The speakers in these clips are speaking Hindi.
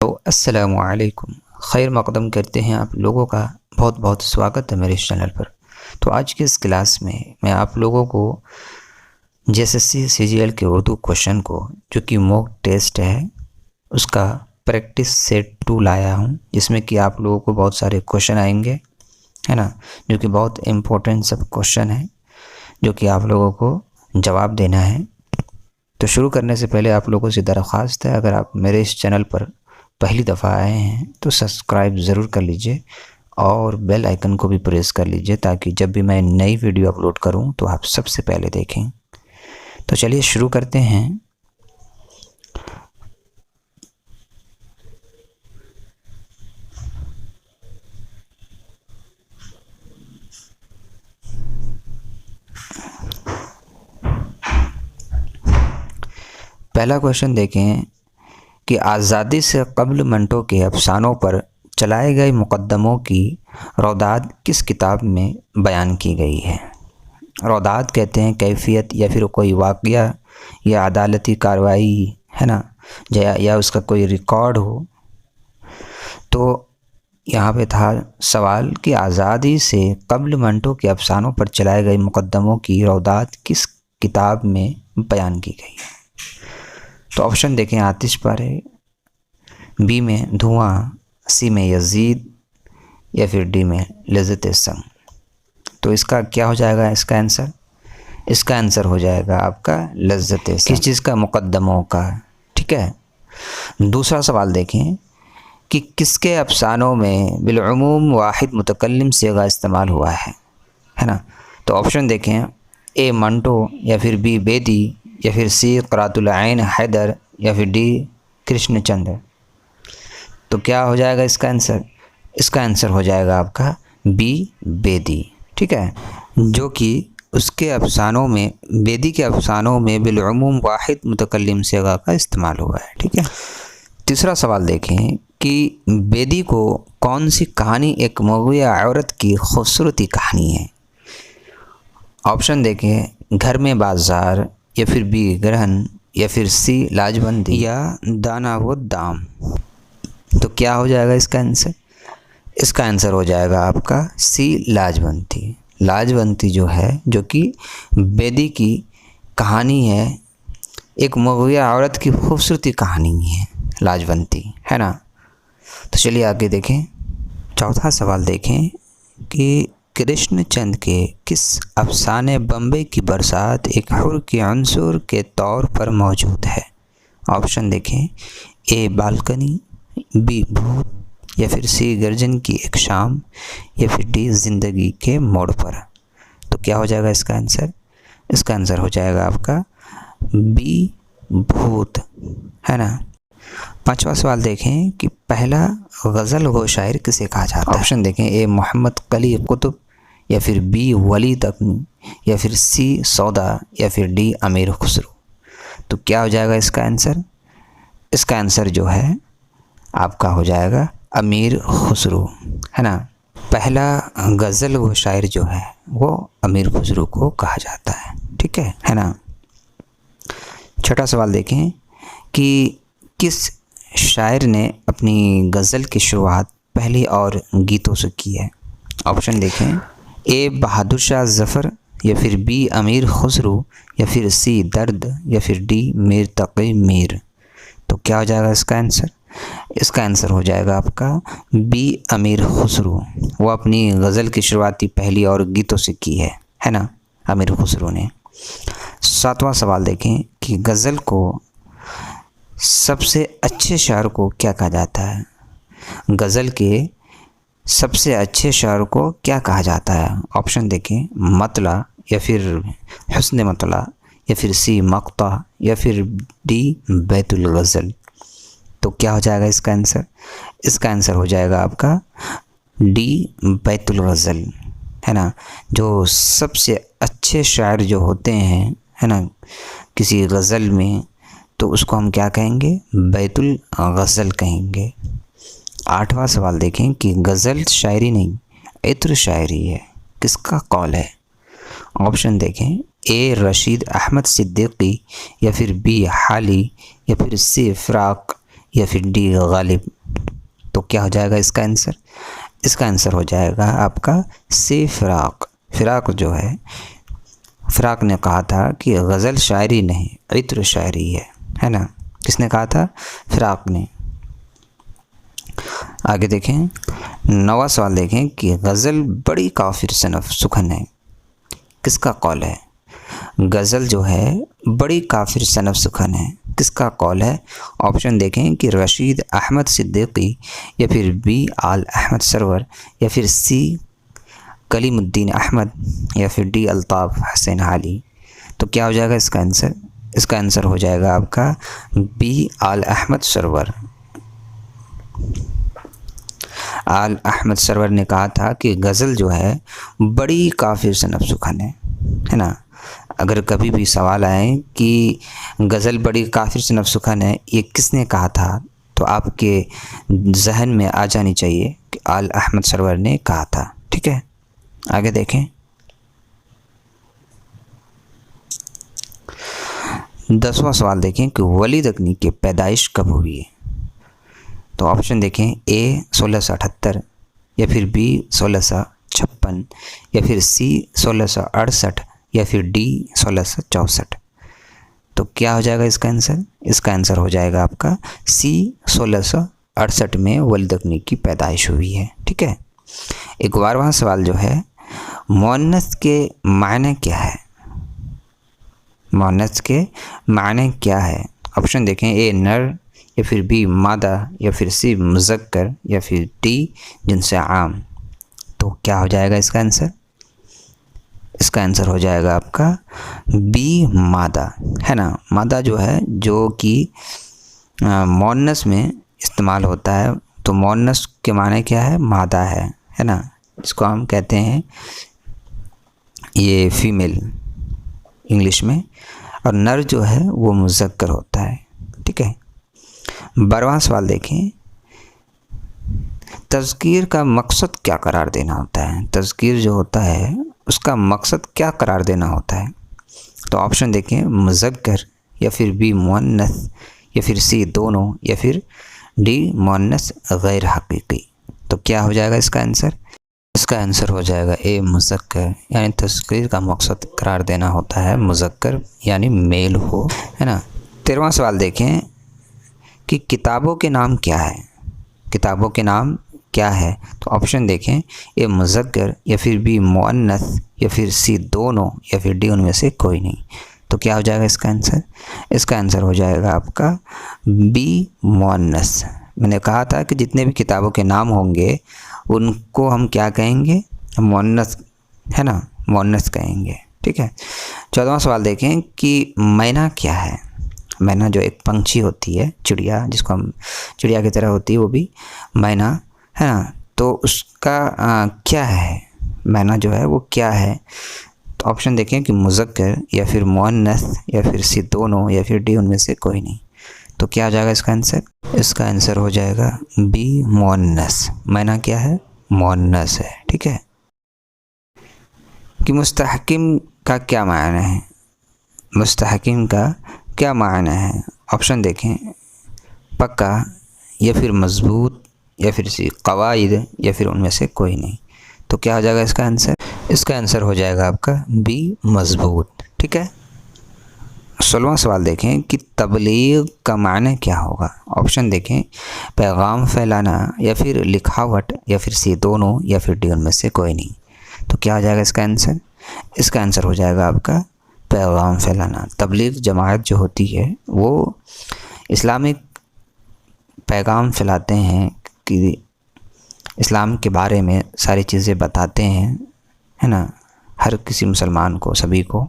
तो अस्सलामुअलैकुम, खैर मक़दम करते हैं आप लोगों का। बहुत बहुत स्वागत है मेरे इस चैनल पर। तो आज के इस क्लास में मैं आप लोगों को जेएसएससी सीजीएल के उर्दू क्वेश्चन को, जो कि मॉक टेस्ट है, उसका प्रैक्टिस सेट 2 लाया हूं, जिसमें कि आप लोगों को बहुत सारे क्वेश्चन आएंगे, है ना, जो कि बहुत इम्पोर्टेंट सब क्वेश्चन है, जो कि आप लोगों को जवाब देना है। तो शुरू करने से पहले आप लोगों से दरख्वास्त है, अगर आप मेरे इस चैनल पर पहली दफ़ा आए हैं तो सब्सक्राइब ज़रूर कर लीजिए और बेल आइकन को भी प्रेस कर लीजिए, ताकि जब भी मैं नई वीडियो अपलोड करूं तो आप सबसे पहले देखें। तो चलिए शुरू करते हैं। पहला क्वेश्चन देखें कि आज़ादी से कब्ल मंटो के अफसानों पर चलाए गए मुकद्दमों की रौदात किस किताब में बयान की गई है। रौदात कहते हैं कैफियत या फिर कोई वाक़या या अदालती कार्रवाई, है ना, या उसका कोई रिकॉर्ड हो। तो यहाँ पे था सवाल कि आज़ादी से कब्ल मंटो के अफसानों पर चलाए गए मुकद्दमों की रौदात किस किताब में बयान की गई है। तो ऑप्शन देखें, आतिश पर है, बी में धुआं, सी में यजीद, या फिर डी में लज़्ज़त संग। तो इसका क्या हो जाएगा, इसका आंसर? इसका आंसर हो जाएगा आपका लज़्ज़त संग। किस चीज़ का? मुकद्दमों का। ठीक है। दूसरा सवाल देखें कि किसके अफसानों में बिलउमूम वाहिद मुतकल्लिम सिगा इस्तेमाल हुआ है ना। तो ऑप्शन देखें, ए मंटो, या फिर बी बेदी, या फिर सी क़ुर्रतुल ऐन हैदर, या फिर डी कृष्णचंद्र। तो क्या हो जाएगा इसका आंसर? इसका आंसर हो जाएगा आपका बी बेदी। ठीक है, जो कि उसके अफसानों में, बेदी के अफसानों में बिलउमूम वाहिद मुतकल्लिम सिगा का इस्तेमाल हुआ है। ठीक है। तीसरा सवाल देखें कि बेदी को कौन सी कहानी एक मग़विया औरत की खूबसूरती कहानी है। ऑप्शन देखें, घर में बाज़ार, या फिर बी ग्रहण, या फिर सी लाजबंदी, या दाना व दाम। तो क्या हो जाएगा इसका आंसर? इसका आंसर हो जाएगा आपका सी लाजबंदी। लाजबंदी जो है, जो कि बेदी की कहानी है, एक मग़विया औरत की खूबसूरती कहानी है लाजबंदी, है ना। तो चलिए आगे देखें। चौथा सवाल देखें कि कृष्णचंद के किस अफसाने बम्बई की बरसात एक हुर के अंसुर के तौर पर मौजूद है। ऑप्शन देखें, ए बालकनी, बी भूत, या फिर सी गर्जन की एक शाम, या फिर डी ज़िंदगी के मोड़ पर। तो क्या हो जाएगा इसका आंसर? इसका आंसर हो जाएगा आपका बी भूत, है ना। पांचवा सवाल देखें कि पहला गज़ल गो शायर किसे कहा जाता है। ऑप्शन देखें, ए मोहम्मद कली कुतुब, या फिर बी वली तकनी, या फिर सी सौदा, या फिर डी अमीर खुसरो। तो क्या हो जाएगा इसका आंसर? इसका आंसर जो है आपका हो जाएगा अमीर खुसरो, है ना। पहला गज़ल गो शायर जो है वो अमीर खुसरो को कहा जाता है। ठीक है ना। छठा सवाल देखें कि किस शायर ने अपनी गज़ल की शुरुआत पहली और गीतों से की है। ऑप्शन देखें, ए बहादुर शाह ज़फ़र, या फिर बी अमीर खुसरो, या फिर सी दर्द, या फिर डी मीर तक़ी मीर। तो क्या हो जाएगा इसका आंसर? इसका आंसर हो जाएगा आपका बी अमीर खुसरो। वो अपनी गज़ल की शुरुआती पहली और गीतों से की है ना, अमीर खुसरो ने। सातवां सवाल देखें कि गज़ल को सबसे अच्छे शायर को क्या कहा जाता है। गज़ल के सबसे अच्छे शायर को क्या कहा जाता है। ऑप्शन देखें, मतला, या फिर हुस्न मतला, या फिर सी मक़ता, या फिर डी बैतुल गज़ल। तो क्या हो जाएगा इसका आंसर? इसका आंसर हो जाएगा आपका डी बैतुल गज़ल, है ना। जो सबसे अच्छे शायर जो होते हैं, है ना, किसी गज़ल में, तो उसको हम क्या कहेंगे? बैतुल गज़ल कहेंगे। आठवां सवाल देखें कि गज़ल शायरी नहीं, इत्र शायरी है, किसका कौल है। ऑप्शन देखें, ए रशीद अहमद सिद्दीकी, या फिर बी हाली, या फिर सी फ़राक़, या फिर डी गालिब। तो क्या हो जाएगा इसका आंसर? इसका आंसर हो जाएगा आपका सी फ़िराक। फ़िराक जो है, फ़िराक ने कहा था कि गज़ल शायरी नहीं इत्र शायरी है ना। किसने कहा था? फ़िराक ने। आगे देखें, नवा सवाल देखें कि गज़ल बड़ी काफिर सनफ़ सुखन है। किसका कौल है? गज़ल जो है बड़ी काफिर सनफ़ सुखन है, किसका कौल है? ऑप्शन देखें कि रशीद अहमद सिद्दीकी, या फिर बी आल अहमद सरवर, या फिर सी कलीमुद्दीन अहमद, या फिर डी अल्ताफ़ हसन हाली। तो क्या हो जाएगा इसका आंसर? इसका आंसर हो जाएगा आपका बी आल अहमद सरवर। आल अहमद सरवर ने कहा था कि गज़ल जो है बड़ी काफिर सनफ़ सुखन है ना। अगर कभी भी सवाल आए कि गज़ल बड़ी काफिर सनफ़ सुखन है, ये किसने कहा था, तो आपके जहन में आ जानी चाहिए कि आल अहमद सरवर ने कहा था। ठीक है, आगे देखें। 10वां सवाल देखें कि वली दकनी की पैदाइश कब हुई है। तो ऑप्शन देखें, ए 1678, या फिर बी 1656, या फिर सी 1668, या फिर डी 1664। तो क्या हो जाएगा इसका आंसर? इसका आंसर हो जाएगा आपका सी 1668 में वली दकनी की पैदाइश हुई है। ठीक है, 11वां सवाल जो है, मुअन्नस के मायने क्या है? मुअन्नस के मायने क्या है? ऑप्शन देखें, ए नर, या फिर बी मादा, या फिर सी मुज़क्कर, या फिर डी जिनसे आम। तो क्या हो जाएगा इसका आंसर? इसका आंसर हो जाएगा आपका बी मादा, है ना। मादा जो है, जो कि मुअन्नस में इस्तेमाल होता है, तो मुअन्नस के माने क्या है? मादा है ना, जिसको हम कहते हैं ये फीमेल इंग्लिश में, और नर जो है वो मुज़क्कर होता है। ठीक है, 12वां सवाल देखें, तज़कीर का मकसद क्या करार देना होता है? तज़कीर जो होता है उसका मकसद क्या करार देना होता है? तो ऑप्शन देखें, मुज़क्कर, या फिर बी मुअन्नस, या फिर सी दोनों, या फिर डी मुअन्नस गैर हकीकी। तो क्या हो जाएगा इसका आंसर? इसका आंसर हो जाएगा ए मुज़क्कर, यानी तज़कीर का मकसद करार देना होता है मुज़क्कर, यानी मेल हो, है ना। 13वां सवाल देखें कि किताबों के नाम क्या है? किताबों के नाम क्या है? तो ऑप्शन देखें, ए मुज़क्कर, या फिर बी मुअन्नस, या फिर सी दोनों, या फिर डी उनमें से कोई नहीं। तो क्या हो जाएगा इसका आंसर? इसका आंसर हो जाएगा आपका बी मुअन्नस। मैंने कहा था कि जितने भी किताबों के नाम होंगे उनको हम क्या कहेंगे? मुअन्नस, है ना, मुअन्नस कहेंगे। ठीक है, 14वां सवाल देखें कि मैना क्या है? मैना जो एक पंछी होती है, चिड़िया, जिसको हम चिड़िया की तरह होती है, वो भी मैना, है ना। तो उसका क्या है? मैना जो है वो क्या है? तो ऑप्शन देखें कि मुज़क्कर, या फिर मुअन्नस, या फिर सी दोनों, या फिर डी उनमें से कोई नहीं। तो क्या हो जाएगा इसका आंसर? इसका आंसर हो जाएगा बी मुअन्नस। मैना क्या है? मुअन्नस है। ठीक है, कि मुस्तहकिम का क्या मायना है? मुस्तहकिम का क्या मायना है? ऑप्शन देखें, पक्का, या फिर मजबूत, या फिर सी कवाइद, या फिर उनमें से कोई नहीं। तो क्या हो जाएगा इसका आंसर? इसका आंसर हो जाएगा आपका बी मजबूत। ठीक है, 16वां सवाल देखें कि तबलीग का मायना क्या होगा? ऑप्शन देखें, पैगाम फैलाना, या फिर लिखावट, या फिर सी दोनों, या फिर डी उनमें से कोई नहीं। तो क्या हो जाएगा इसका आंसर? इसका आंसर हो जाएगा आपका पैगाम फैलाना। तबलीग जमात जो होती है वो इस्लामिक पैगाम फैलाते हैं कि इस्लाम के बारे में सारी चीज़ें बताते हैं, है ना, हर किसी मुसलमान को, सभी को।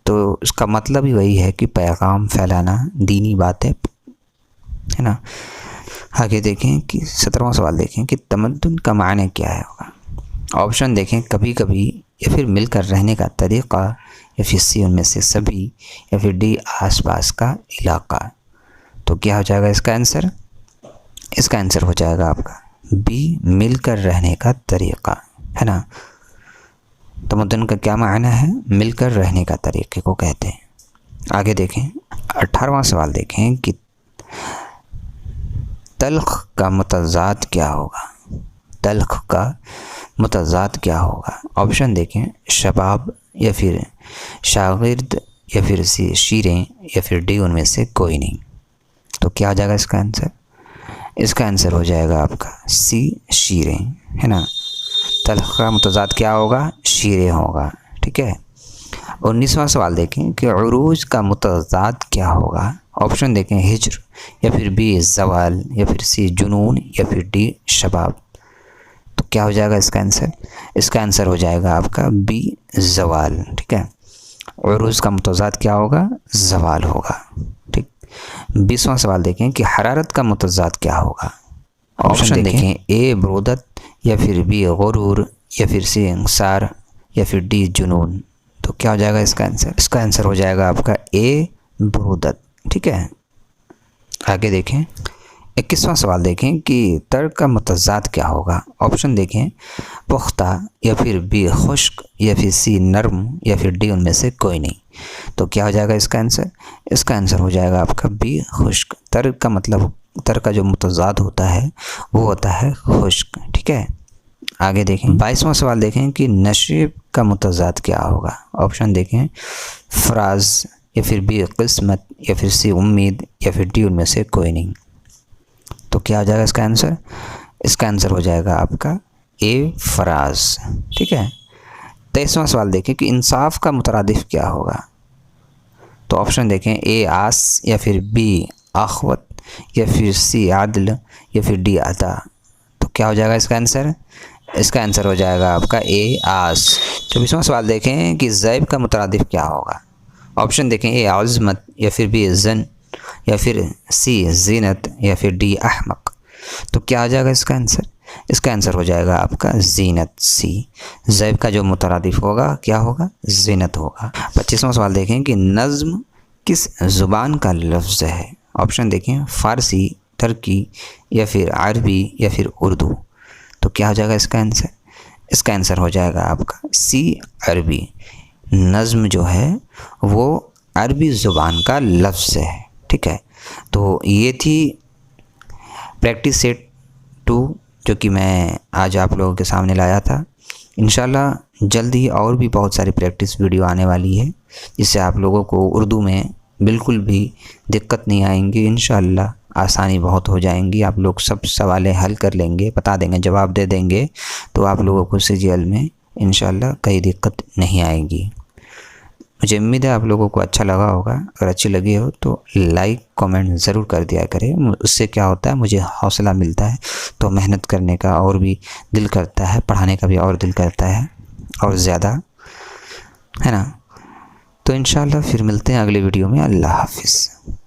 तो उसका मतलब ही वही है कि पैगाम फैलाना, दीनी बातें, है ना। आगे देखें कि 17वां सवाल देखें कि तमद्दुन का मायने क्या है होगा? ऑप्शन देखें, कभी कभी, या फिर मिलकर रहने का तरीक़ा, या फिर सी उनमें से सभी, या फिर डी आसपास का इलाका। तो क्या हो जाएगा इसका आंसर? इसका आंसर हो जाएगा आपका बी मिलकर रहने का तरीक़ा, है ना। तमद्दुन का क्या मायना है? मिलकर रहने का तरीक़े को कहते हैं। आगे देखें, 18वां सवाल देखें कि तल्ख का मुतज़ाद क्या होगा? तल्ख का मुतज़ाद क्या होगा? ऑप्शन देखें, शबाब या फिर शागिर्द या फिर सी शीरें या फिर डी उनमें से कोई नहीं। तो क्या हो जाएगा इसका आंसर? इसका आंसर हो जाएगा आपका सी शीरें, है ना। तल्ख का मुतज़ाद क्या होगा? शीरें होगा, ठीक है। 19वां सवाल देखें कि उरूज का मुतज़ाद क्या होगा? ऑप्शन देखें, हिज्र या फिर बी ज़वाल या फिर सी जुनून या फिर डी शबाब। तो क्या हो जाएगा इसका आंसर? इसका आंसर हो जाएगा आपका बी ज़वाल, ठीक है। उरूज का मुतज़ाद क्या होगा? ज़वाल होगा, ठीक। 20वां सवाल देखें कि हरारत का मुतज़ाद क्या होगा? ऑप्शन देखें, ए बरूदत या फिर बी गुरूर या फिर सी इंसार या फिर डी जुनून। तो क्या हो जाएगा इसका आंसर? इसका आंसर हो जाएगा आपका ए बरूदत, ठीक है। आगे देखें, 21वां सवाल देखें कि तर्क का मुतज़ाद क्या होगा? ऑप्शन देखें, पुख्ता या फिर बी खुश्क या फिर सी नरम या फिर डी उनमें से कोई नहीं। तो क्या हो जाएगा इसका आंसर? इसका आंसर हो जाएगा आपका बी खुश्क। तर्क का मतलब, तर्क का जो मुतज़ाद होता है वो होता है खुश्क, ठीक है। आगे देखें, 22वां सवाल देखें कि नशे का मुतज़ाद क्या होगा? ऑप्शन देखें, फ़राज़ या फिर बी किस्मत या फिर सी उम्मीद या फिर डी उनमें से कोई नहीं। तो क्या हो जाएगा इसका आंसर? इसका आंसर हो जाएगा आपका ए फ़राज़, ठीक है। 23वां सवाल देखें कि इंसाफ का मुतरादिफ क्या होगा? तो ऑप्शन देखें, ए आस या फिर बी आखवत या फिर सी आदल या फिर डी अता। तो क्या हो जाएगा इसका आंसर? इसका आंसर हो जाएगा आपका ए आस। 24वां सवाल देखें कि ज़ैब का मुतरादिफ क्या होगा? ऑप्शन देखें, ए आज़मत या फिर बी ज़न या फिर सी जीनत या फिर डी अहमक। तो क्या हो जाएगा इसका आंसर? इसका आंसर हो जाएगा आपका जीनत, सी। ज़ैब का जो मुतरादिफ होगा क्या होगा? जीनत होगा। 25वां सवाल देखें कि नज़्म किस ज़ुबान का लफ्ज़ है? ऑप्शन देखें, फ़ारसी, तुर्की या फिर अरबी या फिर उर्दू। तो क्या हो जाएगा इसका आंसर? इसका आंसर हो जाएगा आपका सी अरबी। नज़्म जो है वो अरबी ज़ुबान का लफ्ज़ है, ठीक है। तो ये थी प्रैक्टिस सेट 2 जो कि मैं आज आप लोगों के सामने लाया था। इंशाल्लाह जल्द ही और भी बहुत सारी प्रैक्टिस वीडियो आने वाली है जिससे आप लोगों को उर्दू में बिल्कुल भी दिक्कत नहीं आएंगी। इंशाल्लाह आसानी बहुत हो जाएंगी, आप लोग सब सवालें हल कर लेंगे, बता देंगे, जवाब दे देंगे, तो आप लोगों को सीजीएल में इंशाल्लाह कोई दिक्कत नहीं आएगी। मुझे उम्मीद है आप लोगों को अच्छा लगा होगा। अगर अच्छी लगी हो तो लाइक कमेंट ज़रूर कर दिया करें, उससे क्या होता है मुझे हौसला मिलता है, तो मेहनत करने का और भी दिल करता है, पढ़ाने का भी और दिल करता है और ज़्यादा, है ना। तो इंशाल्लाह फिर मिलते हैं अगले वीडियो में। अल्लाह हाफिज़।